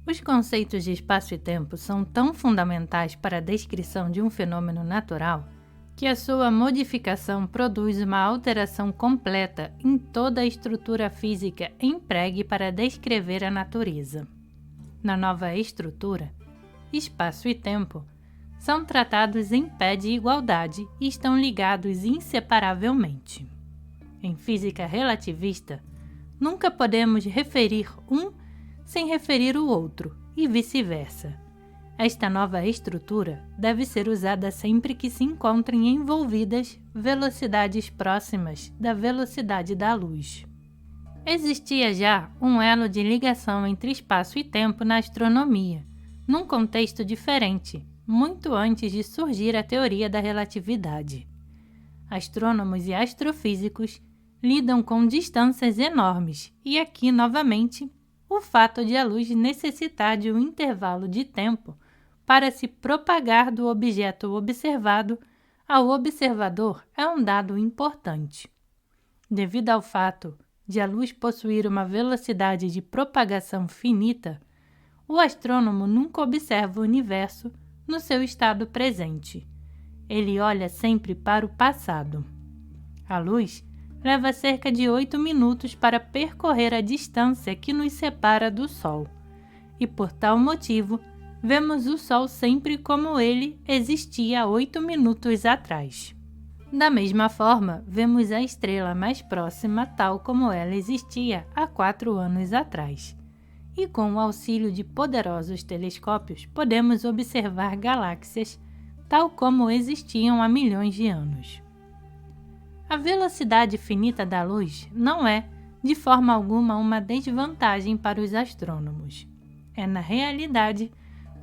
Os conceitos de espaço e tempo são tão fundamentais para a descrição de um fenômeno natural que a sua modificação produz uma alteração completa em toda a estrutura física empregue para descrever a natureza. Na nova estrutura, espaço e tempo são tratados em pé de igualdade e estão ligados inseparavelmente. Em física relativista, nunca podemos referir um sem referir o outro, e vice-versa. Esta nova estrutura deve ser usada sempre que se encontrem envolvidas velocidades próximas da velocidade da luz. Existia já um elo de ligação entre espaço e tempo na astronomia, num contexto diferente, muito antes de surgir a teoria da relatividade. Astrônomos e astrofísicos lidam com distâncias enormes, e aqui, novamente, o fato de a luz necessitar de um intervalo de tempo para se propagar do objeto observado ao observador é um dado importante. Devido ao fato de a luz possuir uma velocidade de propagação finita, o astrônomo nunca observa o universo no seu estado presente. Ele olha sempre para o passado. A luz leva cerca de 8 minutos para percorrer a distância que nos separa do Sol, e por tal motivo, vemos o Sol sempre como ele existia 8 minutos atrás. Da mesma forma, vemos a estrela mais próxima tal como ela existia há 4 anos atrás. E com o auxílio de poderosos telescópios, podemos observar galáxias tal como existiam há milhões de anos. A velocidade finita da luz não é, de forma alguma, uma desvantagem para os astrônomos. É, na realidade,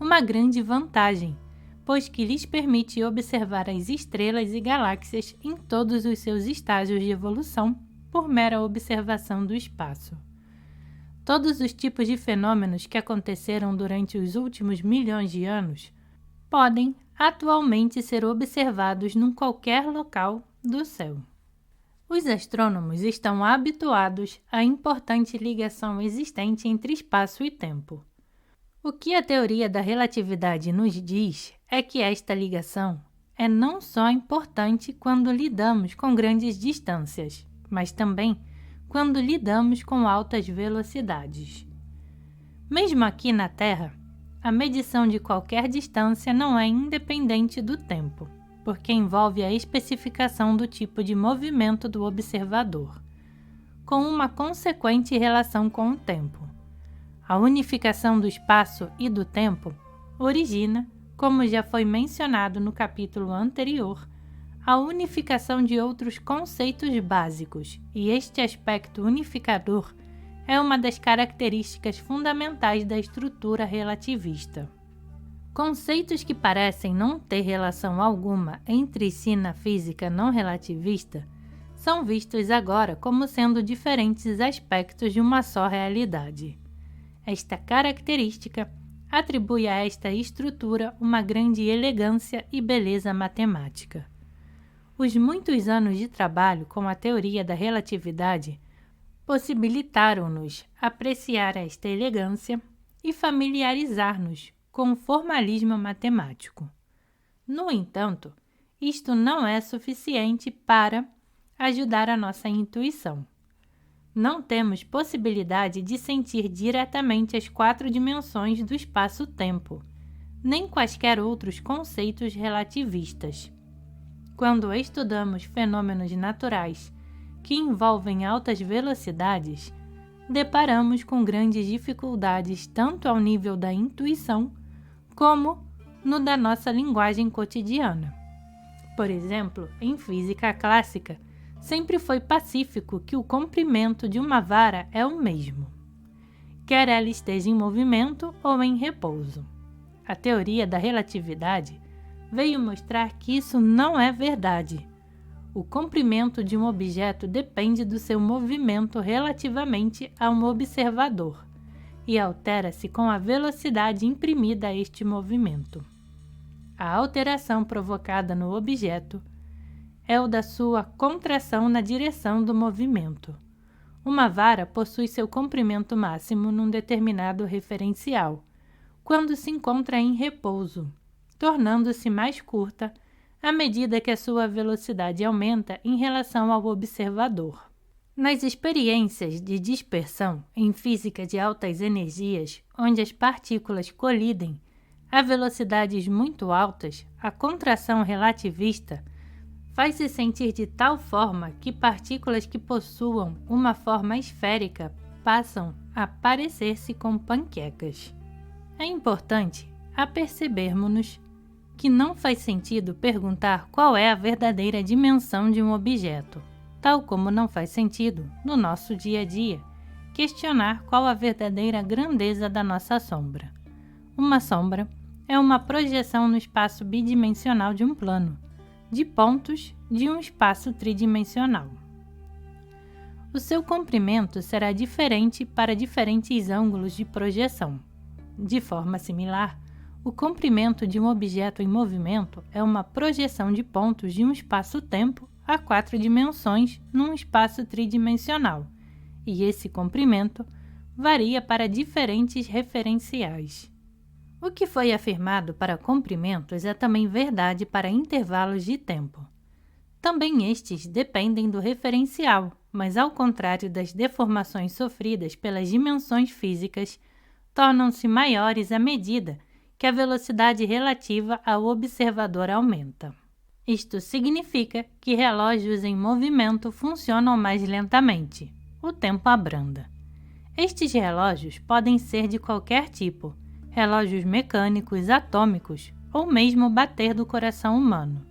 uma grande vantagem, pois que lhes permite observar as estrelas e galáxias em todos os seus estágios de evolução por mera observação do espaço. Todos os tipos de fenômenos que aconteceram durante os últimos milhões de anos podem atualmente ser observados num qualquer local do céu. Os astrônomos estão habituados à importante ligação existente entre espaço e tempo. O que a teoria da relatividade nos diz é que esta ligação é não só importante quando lidamos com grandes distâncias, mas também quando lidamos com altas velocidades. Mesmo aqui na Terra, a medição de qualquer distância não é independente do tempo, porque envolve a especificação do tipo de movimento do observador, com uma consequente relação com o tempo. A unificação do espaço e do tempo origina, como já foi mencionado no capítulo anterior, a unificação de outros conceitos básicos, e este aspecto unificador é uma das características fundamentais da estrutura relativista. Conceitos que parecem não ter relação alguma entre si na física não relativista são vistos agora como sendo diferentes aspectos de uma só realidade. Esta característica atribui a esta estrutura uma grande elegância e beleza matemática. Os muitos anos de trabalho com a teoria da relatividade possibilitaram-nos apreciar esta elegância e familiarizar-nos com o formalismo matemático. No entanto, isto não é suficiente para ajudar a nossa intuição. Não temos possibilidade de sentir diretamente as 4 dimensões do espaço-tempo, nem quaisquer outros conceitos relativistas. Quando estudamos fenômenos naturais que envolvem altas velocidades, deparamos com grandes dificuldades tanto ao nível da intuição como no da nossa linguagem cotidiana. Por exemplo, em física clássica, sempre foi pacífico que o comprimento de uma vara é o mesmo, quer ela esteja em movimento ou em repouso. A teoria da relatividade veio mostrar que isso não é verdade. O comprimento de um objeto depende do seu movimento relativamente a um observador e altera-se com a velocidade imprimida a este movimento. A alteração provocada no objeto é o da sua contração na direção do movimento. Uma vara possui seu comprimento máximo num determinado referencial, quando se encontra em repouso, tornando-se mais curta à medida que a sua velocidade aumenta em relação ao observador. Nas experiências de dispersão em física de altas energias, onde as partículas colidem a velocidades muito altas, a contração relativista faz-se sentir de tal forma que partículas que possuam uma forma esférica passam a parecer-se com panquecas. É importante apercebermos-nos que não faz sentido perguntar qual é a verdadeira dimensão de um objeto, tal como não faz sentido, no nosso dia a dia, questionar qual a verdadeira grandeza da nossa sombra. Uma sombra é uma projeção no espaço bidimensional de um plano, de pontos de um espaço tridimensional. O seu comprimento será diferente para diferentes ângulos de projeção. De forma similar, o comprimento de um objeto em movimento é uma projeção de pontos de um espaço-tempo a 4 dimensões num espaço tridimensional, e esse comprimento varia para diferentes referenciais. O que foi afirmado para comprimentos é também verdade para intervalos de tempo. Também estes dependem do referencial, mas ao contrário das deformações sofridas pelas dimensões físicas, tornam-se maiores à medida que a velocidade relativa ao observador aumenta. Isto significa que relógios em movimento funcionam mais lentamente. O tempo abranda. Estes relógios podem ser de qualquer tipo, relógios mecânicos, atômicos ou mesmo bater do coração humano.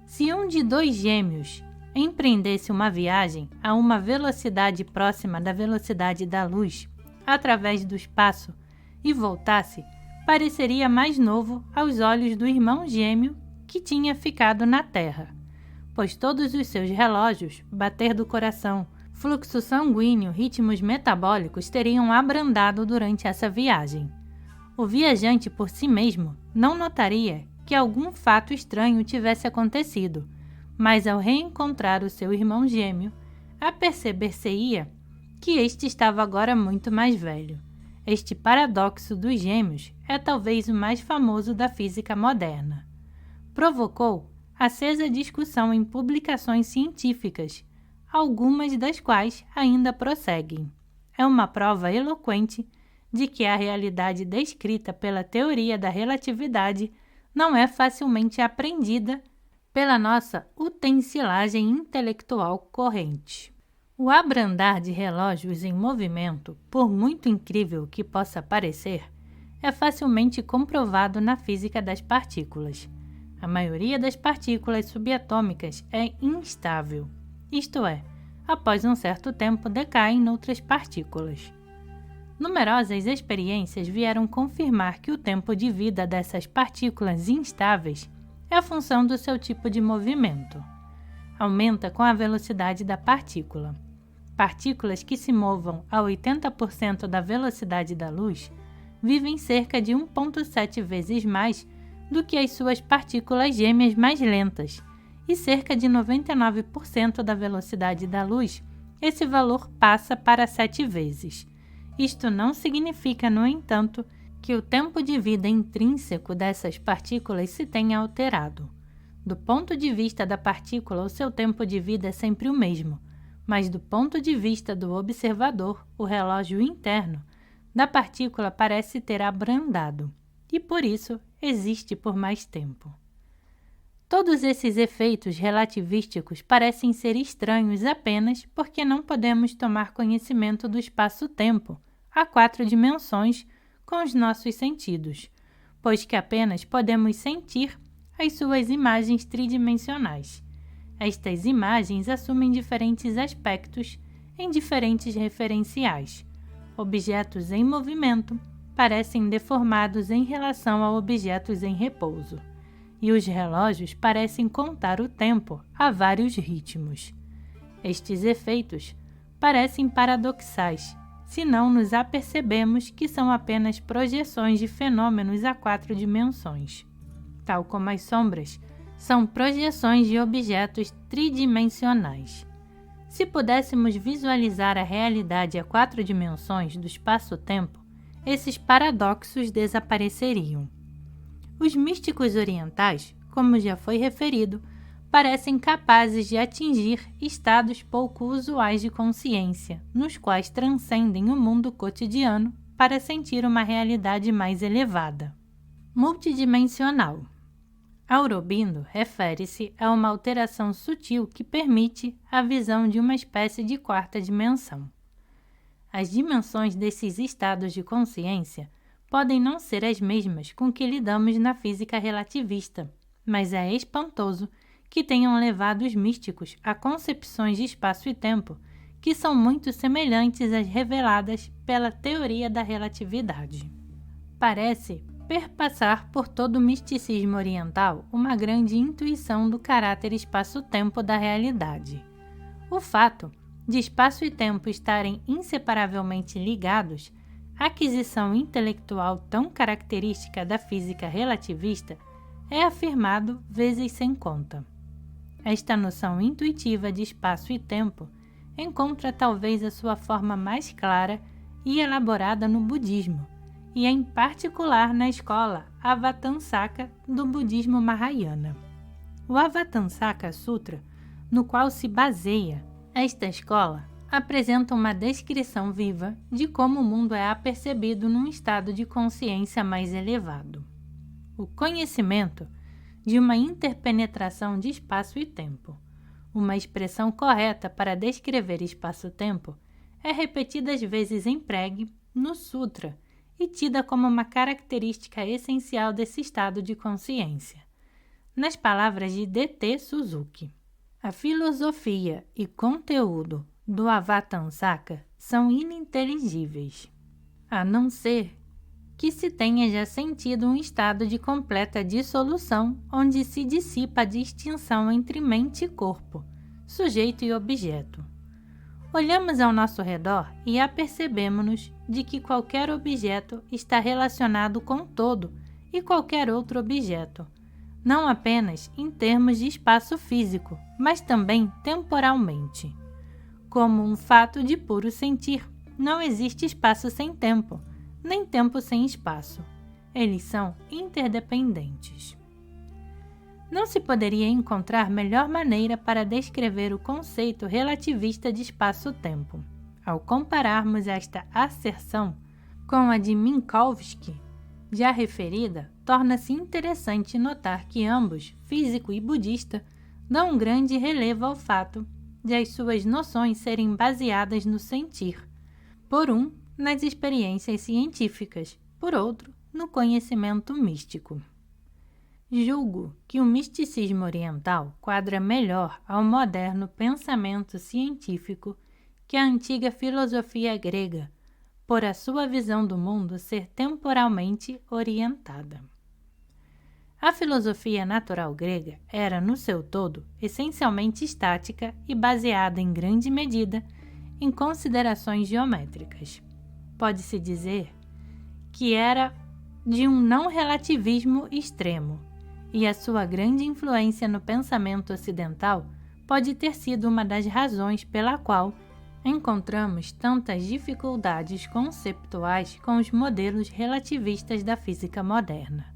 Se um de dois gêmeos empreendesse uma viagem a uma velocidade próxima da velocidade da luz através do espaço e voltasse, pareceria mais novo aos olhos do irmão gêmeo que tinha ficado na Terra, pois todos os seus relógios, bater do coração, fluxo sanguíneo, ritmos metabólicos teriam abrandado durante essa viagem. O viajante por si mesmo não notaria que algum fato estranho tivesse acontecido, mas ao reencontrar o seu irmão gêmeo, aperceber-se-ia que este estava agora muito mais velho. Este paradoxo dos gêmeos é talvez o mais famoso da física moderna. Provocou acesa discussão em publicações científicas, algumas das quais ainda prosseguem. É uma prova eloquente de que a realidade descrita pela teoria da relatividade não é facilmente aprendida pela nossa utensilagem intelectual corrente. O abrandar de relógios em movimento, por muito incrível que possa parecer, é facilmente comprovado na física das partículas. A maioria das partículas subatômicas é instável, isto é, após um certo tempo decaem noutras partículas. Numerosas experiências vieram confirmar que o tempo de vida dessas partículas instáveis é a função do seu tipo de movimento. Aumenta com a velocidade da partícula. Partículas que se movam a 80% da velocidade da luz vivem cerca de 1,7 vezes mais do que as suas partículas gêmeas mais lentas, e cerca de 99% da velocidade da luz, esse valor passa para 7 vezes. Isto não significa, no entanto, que o tempo de vida intrínseco dessas partículas se tenha alterado. Do ponto de vista da partícula, o seu tempo de vida é sempre o mesmo, mas do ponto de vista do observador, o relógio interno da partícula parece ter abrandado, e por isso existe por mais tempo. Todos esses efeitos relativísticos parecem ser estranhos apenas porque não podemos tomar conhecimento do espaço-tempo a 4 dimensões com os nossos sentidos, pois que apenas podemos sentir as suas imagens tridimensionais. Estas imagens assumem diferentes aspectos em diferentes referenciais. Objetos em movimento parecem deformados em relação a objetos em repouso, e os relógios parecem contar o tempo a vários ritmos. Estes efeitos parecem paradoxais, se não nos apercebemos que são apenas projeções de fenômenos a 4 dimensões. Tal como as sombras, são projeções de objetos tridimensionais. Se pudéssemos visualizar a realidade a 4 dimensões do espaço-tempo, esses paradoxos desapareceriam. Os místicos orientais, como já foi referido, parecem capazes de atingir estados pouco usuais de consciência, nos quais transcendem o mundo cotidiano para sentir uma realidade mais elevada. Multidimensional. Aurobindo refere-se a uma alteração sutil que permite a visão de uma espécie de quarta dimensão. As dimensões desses estados de consciência podem não ser as mesmas com que lidamos na física relativista, mas é espantoso que tenham levado os místicos a concepções de espaço e tempo que são muito semelhantes às reveladas pela teoria da relatividade. Parece perpassar por todo o misticismo oriental uma grande intuição do caráter espaço-tempo da realidade. O fato de espaço e tempo estarem inseparavelmente ligados, aquisição intelectual tão característica da física relativista, é afirmado vezes sem conta. Esta noção intuitiva de espaço e tempo encontra talvez a sua forma mais clara e elaborada no budismo, e em particular na escola Avatansaka do budismo Mahayana. O Avatansaka Sutra, no qual se baseia esta escola, apresenta uma descrição viva de como o mundo é apercebido num estado de consciência mais elevado. O conhecimento de uma interpenetração de espaço e tempo, uma expressão correta para descrever espaço-tempo, é repetida às vezes em pregue no Sutra e tida como uma característica essencial desse estado de consciência. Nas palavras de D.T. Suzuki, a filosofia e conteúdo do Avatansaka são ininteligíveis, a não ser que se tenha já sentido um estado de completa dissolução onde se dissipa a distinção entre mente e corpo, sujeito e objeto. Olhamos ao nosso redor e apercebemos-nos de que qualquer objeto está relacionado com todo e qualquer outro objeto, não apenas em termos de espaço físico, mas também temporalmente. Como um fato de puro sentir, não existe espaço sem tempo, nem tempo sem espaço. Eles são interdependentes. Não se poderia encontrar melhor maneira para descrever o conceito relativista de espaço-tempo. Ao compararmos esta asserção com a de Minkowski, já referida, torna-se interessante notar que ambos, físico e budista, dão um grande relevo ao fato de as suas noções serem baseadas no sentir, por um, nas experiências científicas, por outro, no conhecimento místico. Julgo que o misticismo oriental quadra melhor ao moderno pensamento científico que a antiga filosofia grega, por a sua visão do mundo ser temporalmente orientada. A filosofia natural grega era, no seu todo, essencialmente estática e baseada em grande medida em considerações geométricas. Pode-se dizer que era de um não-relativismo extremo, e a sua grande influência no pensamento ocidental pode ter sido uma das razões pela qual encontramos tantas dificuldades conceptuais com os modelos relativistas da física moderna.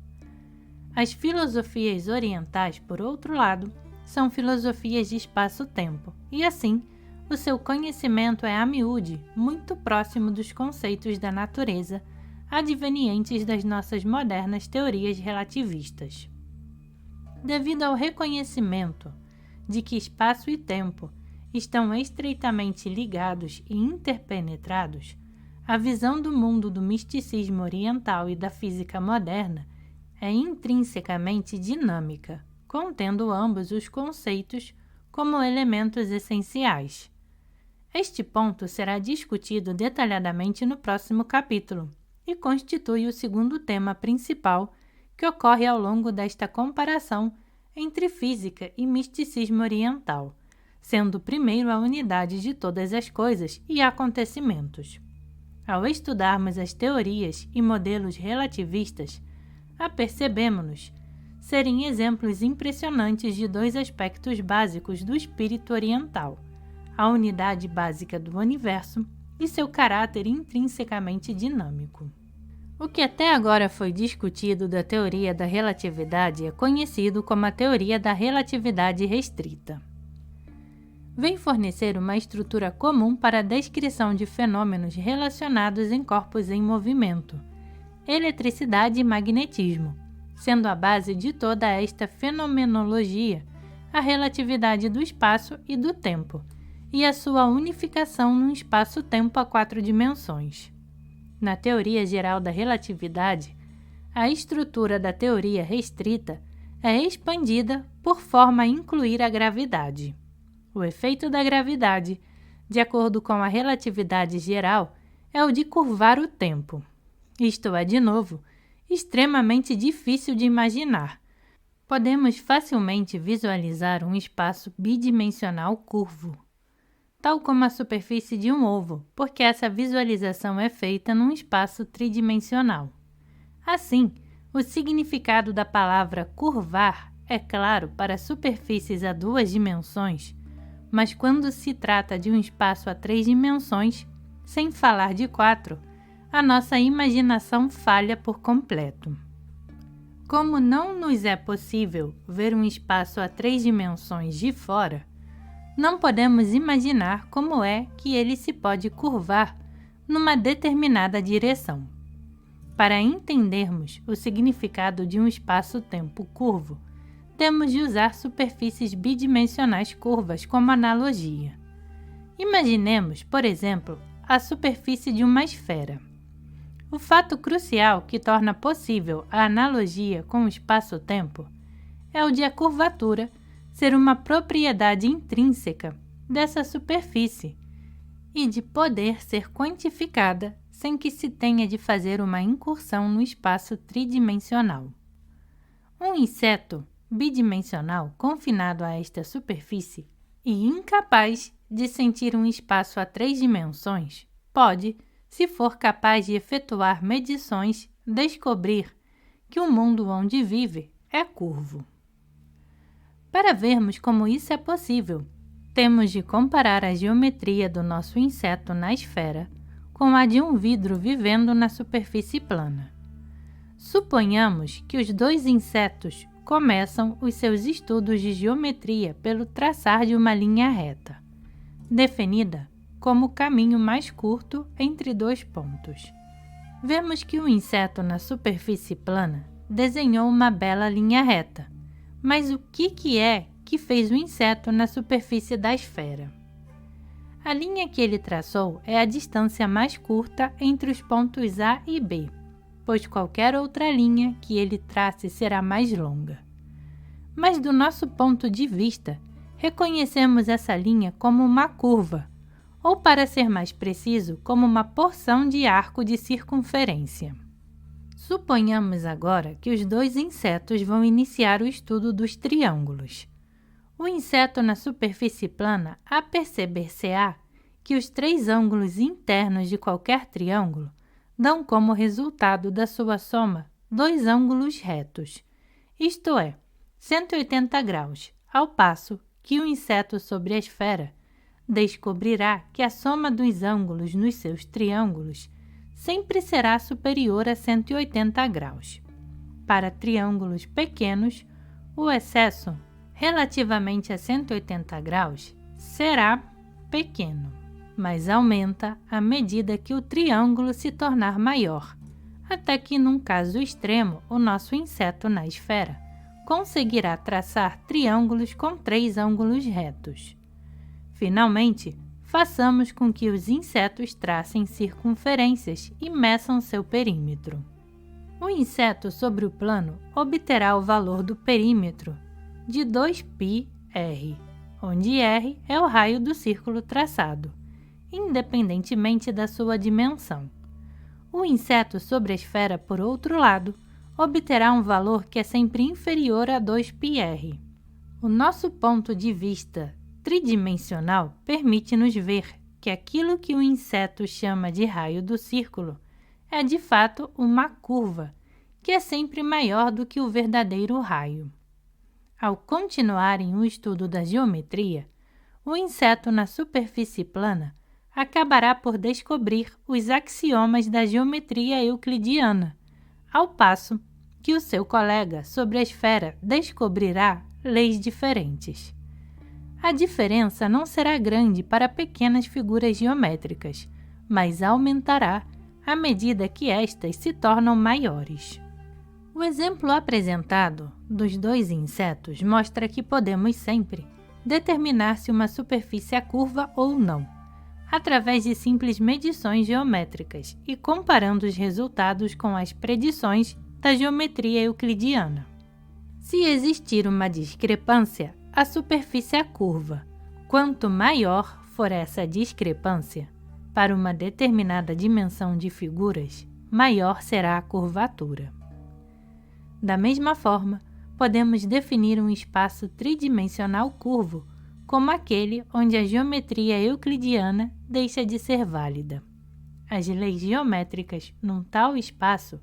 As filosofias orientais, por outro lado, são filosofias de espaço-tempo, e assim, o seu conhecimento é a miúde muito próximo dos conceitos da natureza advenientes das nossas modernas teorias relativistas. Devido ao reconhecimento de que espaço e tempo estão estreitamente ligados e interpenetrados, a visão do mundo do misticismo oriental e da física moderna é intrinsecamente dinâmica, contendo ambos os conceitos como elementos essenciais. Este ponto será discutido detalhadamente no próximo capítulo e constitui o segundo tema principal que ocorre ao longo desta comparação entre física e misticismo oriental, sendo o primeiro a unidade de todas as coisas e acontecimentos. Ao estudarmos as teorias e modelos relativistas, apercebemos-nos serem exemplos impressionantes de dois aspectos básicos do espírito oriental, a unidade básica do universo e seu caráter intrinsecamente dinâmico. O que até agora foi discutido da teoria da relatividade é conhecido como a teoria da relatividade restrita. Vem fornecer uma estrutura comum para a descrição de fenômenos relacionados em corpos em movimento, eletricidade e magnetismo, sendo a base de toda esta fenomenologia a relatividade do espaço e do tempo, e a sua unificação num espaço-tempo a 4 dimensões. Na teoria geral da relatividade, a estrutura da teoria restrita é expandida por forma a incluir a gravidade. O efeito da gravidade, de acordo com a relatividade geral, é o de curvar o tempo. Isto é, de novo, extremamente difícil de imaginar. Podemos facilmente visualizar um espaço bidimensional curvo, tal como a superfície de um ovo, porque essa visualização é feita num espaço tridimensional. Assim, o significado da palavra curvar é claro para superfícies a 2 dimensões, mas quando se trata de um espaço a 3 dimensões, sem falar de 4, a nossa imaginação falha por completo. Como não nos é possível ver um espaço a 3 dimensões de fora, não podemos imaginar como é que ele se pode curvar numa determinada direção. Para entendermos o significado de um espaço-tempo curvo, temos de usar superfícies bidimensionais curvas como analogia. Imaginemos, por exemplo, a superfície de uma esfera. O fato crucial que torna possível a analogia com o espaço-tempo é o de a curvatura ser uma propriedade intrínseca dessa superfície e de poder ser quantificada sem que se tenha de fazer uma incursão no espaço tridimensional. Um inseto bidimensional confinado a esta superfície e incapaz de sentir um espaço a 3 dimensões pode, se for capaz de efetuar medições, descobrir que o mundo onde vive é curvo. Para vermos como isso é possível, temos de comparar a geometria do nosso inseto na esfera com a de um vidro vivendo na superfície plana. Suponhamos que os 2 insetos começam os seus estudos de geometria pelo traçar de uma linha reta, definida como o caminho mais curto entre 2 pontos. Vemos que o inseto na superfície plana desenhou uma bela linha reta, mas o que é que fez o inseto na superfície da esfera? A linha que ele traçou é a distância mais curta entre os pontos A e B, pois qualquer outra linha que ele trace será mais longa. Mas do nosso ponto de vista, reconhecemos essa linha como uma curva, ou para ser mais preciso, como uma porção de arco de circunferência. Suponhamos agora que os 2 insetos vão iniciar o estudo dos triângulos. O inseto na superfície plana aperceber-se-á que os 3 ângulos internos de qualquer triângulo dão como resultado da sua soma 2 ângulos retos, isto é, 180 graus, ao passo que o inseto sobre a esfera descobrirá que a soma dos ângulos nos seus triângulos sempre será superior a 180 graus. Para triângulos pequenos, o excesso relativamente a 180 graus será pequeno, mas aumenta à medida que o triângulo se tornar maior, até que, num caso extremo, o nosso inseto na esfera conseguirá traçar triângulos com 3 ângulos retos. Finalmente, façamos com que os insetos tracem circunferências e meçam seu perímetro. O inseto sobre o plano obterá o valor do perímetro de 2πr, onde r é o raio do círculo traçado, independentemente da sua dimensão. O inseto sobre a esfera, por outro lado, obterá um valor que é sempre inferior a 2πr. O nosso ponto de vista tridimensional permite-nos ver que aquilo que o inseto chama de raio do círculo é de fato uma curva, que é sempre maior do que o verdadeiro raio. Ao continuarem o estudo da geometria, o inseto na superfície plana acabará por descobrir os axiomas da geometria euclidiana, ao passo que o seu colega sobre a esfera descobrirá leis diferentes. A diferença não será grande para pequenas figuras geométricas, mas aumentará à medida que estas se tornam maiores. O exemplo apresentado dos dois insetos mostra que podemos sempre determinar se uma superfície é curva ou não, através de simples medições geométricas e comparando os resultados com as predições da geometria euclidiana. Se existir uma discrepância, a superfície é curva. Quanto maior for essa discrepância, para uma determinada dimensão de figuras, maior será a curvatura. Da mesma forma, podemos definir um espaço tridimensional curvo como aquele onde a geometria euclidiana deixa de ser válida. As leis geométricas num tal espaço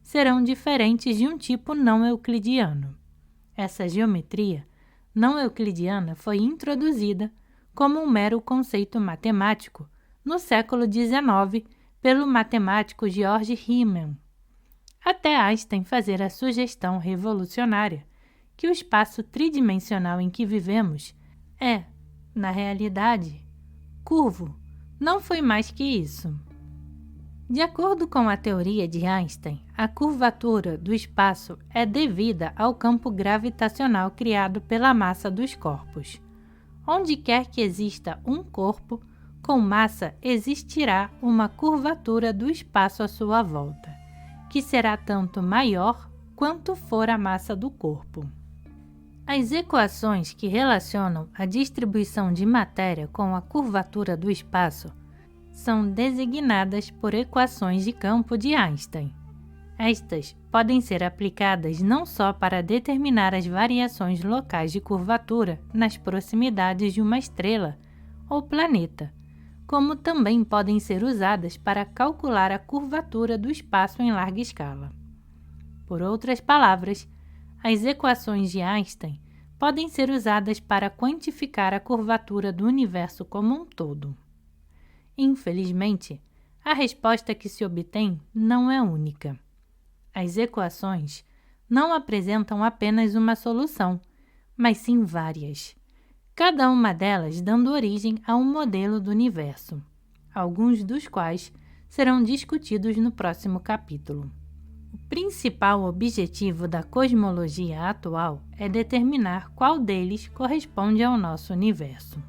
serão diferentes de um tipo não euclidiano. Essa geometria não euclidiana foi introduzida como um mero conceito matemático no século XIX pelo matemático George Riemann, até Einstein fazer a sugestão revolucionária que o espaço tridimensional em que vivemos é, na realidade, curvo. Não foi mais que isso. De acordo com a teoria de Einstein, a curvatura do espaço é devida ao campo gravitacional criado pela massa dos corpos. Onde quer que exista um corpo, com massa existirá uma curvatura do espaço à sua volta, que será tanto maior quanto for a massa do corpo. As equações que relacionam a distribuição de matéria com a curvatura do espaço são designadas por equações de campo de Einstein. Estas podem ser aplicadas não só para determinar as variações locais de curvatura nas proximidades de uma estrela ou planeta, como também podem ser usadas para calcular a curvatura do espaço em larga escala. Por outras palavras, as equações de Einstein podem ser usadas para quantificar a curvatura do universo como um todo. Infelizmente, a resposta que se obtém não é única. As equações não apresentam apenas uma solução, mas sim várias, cada uma delas dando origem a um modelo do universo, alguns dos quais serão discutidos no próximo capítulo. O principal objetivo da cosmologia atual é determinar qual deles corresponde ao nosso universo.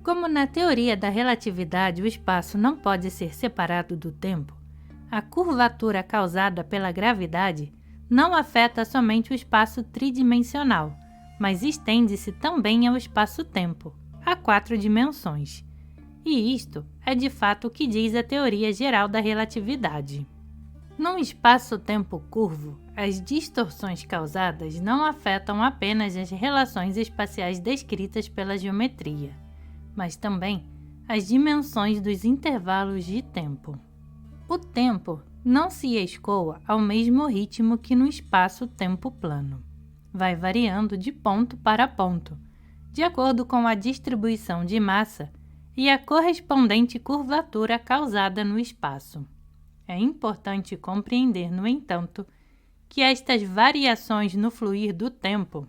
Como na teoria da relatividade o espaço não pode ser separado do tempo, a curvatura causada pela gravidade não afeta somente o espaço tridimensional, mas estende-se também ao espaço-tempo, a 4 dimensões. E isto é de fato o que diz a teoria geral da relatividade. Num espaço-tempo curvo, as distorções causadas não afetam apenas as relações espaciais descritas pela geometria, mas também as dimensões dos intervalos de tempo. O tempo não se escoa ao mesmo ritmo que no espaço-tempo plano. Vai variando de ponto para ponto, de acordo com a distribuição de massa e a correspondente curvatura causada no espaço. É importante compreender, no entanto, que estas variações no fluir do tempo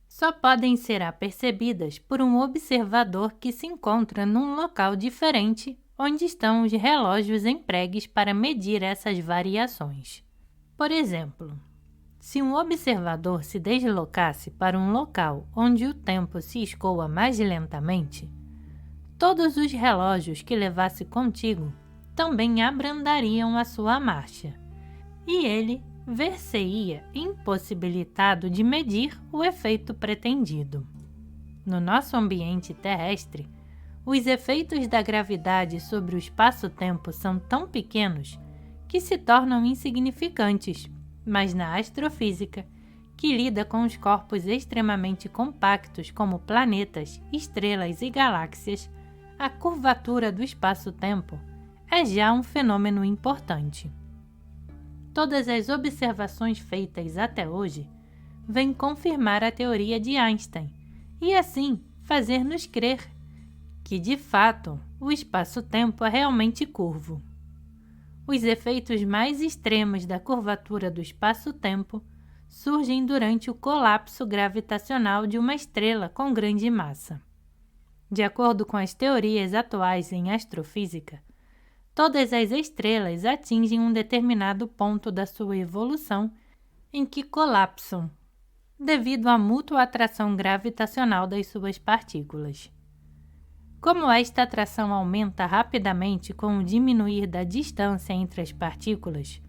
só podem ser apercebidas por um observador que se encontra num local diferente onde estão os relógios empregues para medir essas variações. Por exemplo, se um observador se deslocasse para um local onde o tempo se escoa mais lentamente, todos os relógios que levasse contigo também abrandariam a sua marcha, e ele ver-se-ia impossibilitado de medir o efeito pretendido. No nosso ambiente terrestre, os efeitos da gravidade sobre o espaço-tempo são tão pequenos que se tornam insignificantes, mas na astrofísica, que lida com os corpos extremamente compactos como planetas, estrelas e galáxias, a curvatura do espaço-tempo é já um fenômeno importante. Todas as observações feitas até hoje vêm confirmar a teoria de Einstein e, assim, fazer-nos crer que, de fato, o espaço-tempo é realmente curvo. Os efeitos mais extremos da curvatura do espaço-tempo surgem durante o colapso gravitacional de uma estrela com grande massa. De acordo com as teorias atuais em astrofísica, todas as estrelas atingem um determinado ponto da sua evolução em que colapsam, devido à mútua atração gravitacional das suas partículas. Como esta atração aumenta rapidamente com o diminuir da distância entre as partículas,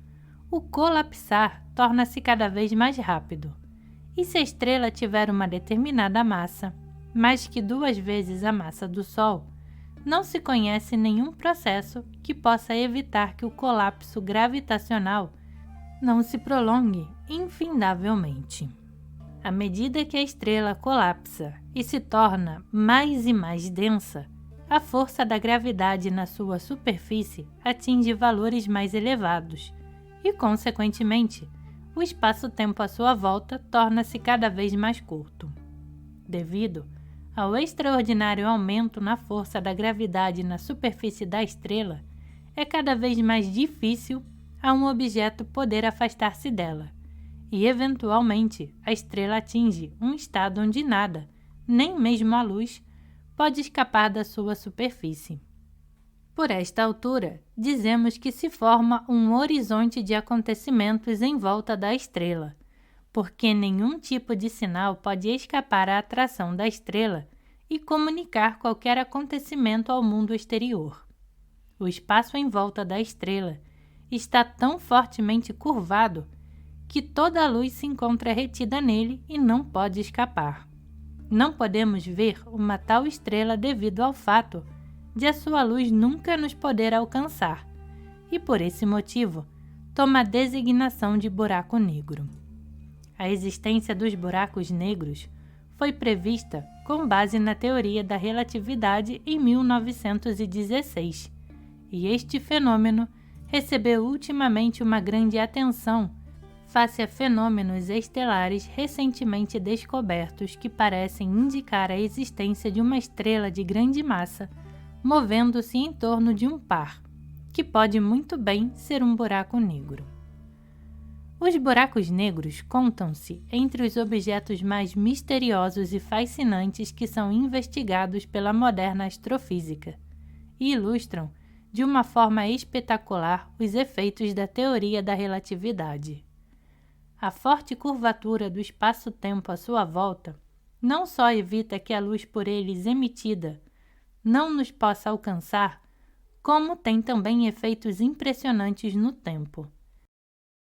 o colapsar torna-se cada vez mais rápido. E se a estrela tiver uma determinada massa, mais que 2 vezes a massa do Sol, não se conhece nenhum processo que possa evitar que o colapso gravitacional não se prolongue infindavelmente. À medida que a estrela colapsa e se torna mais e mais densa, a força da gravidade na sua superfície atinge valores mais elevados e, consequentemente, o espaço-tempo à sua volta torna-se cada vez mais curto. Devido ao extraordinário aumento na força da gravidade na superfície da estrela, é cada vez mais difícil a um objeto poder afastar-se dela, e, eventualmente, a estrela atinge um estado onde nada, nem mesmo a luz, pode escapar da sua superfície. Por esta altura, dizemos que se forma um horizonte de acontecimentos em volta da estrela, porque nenhum tipo de sinal pode escapar à atração da estrela e comunicar qualquer acontecimento ao mundo exterior. O espaço em volta da estrela está tão fortemente curvado que toda a luz se encontra retida nele e não pode escapar. Não podemos ver uma tal estrela devido ao fato de a sua luz nunca nos poder alcançar, e por esse motivo toma a designação de buraco negro. A existência dos buracos negros foi prevista com base na teoria da relatividade em 1916, e este fenômeno recebeu ultimamente uma grande atenção face a fenômenos estelares recentemente descobertos que parecem indicar a existência de uma estrela de grande massa movendo-se em torno de um par, que pode muito bem ser um buraco negro. Os buracos negros contam-se entre os objetos mais misteriosos e fascinantes que são investigados pela moderna astrofísica e ilustram de uma forma espetacular os efeitos da teoria da relatividade. A forte curvatura do espaço-tempo à sua volta não só evita que a luz por eles emitida não nos possa alcançar, como tem também efeitos impressionantes no tempo.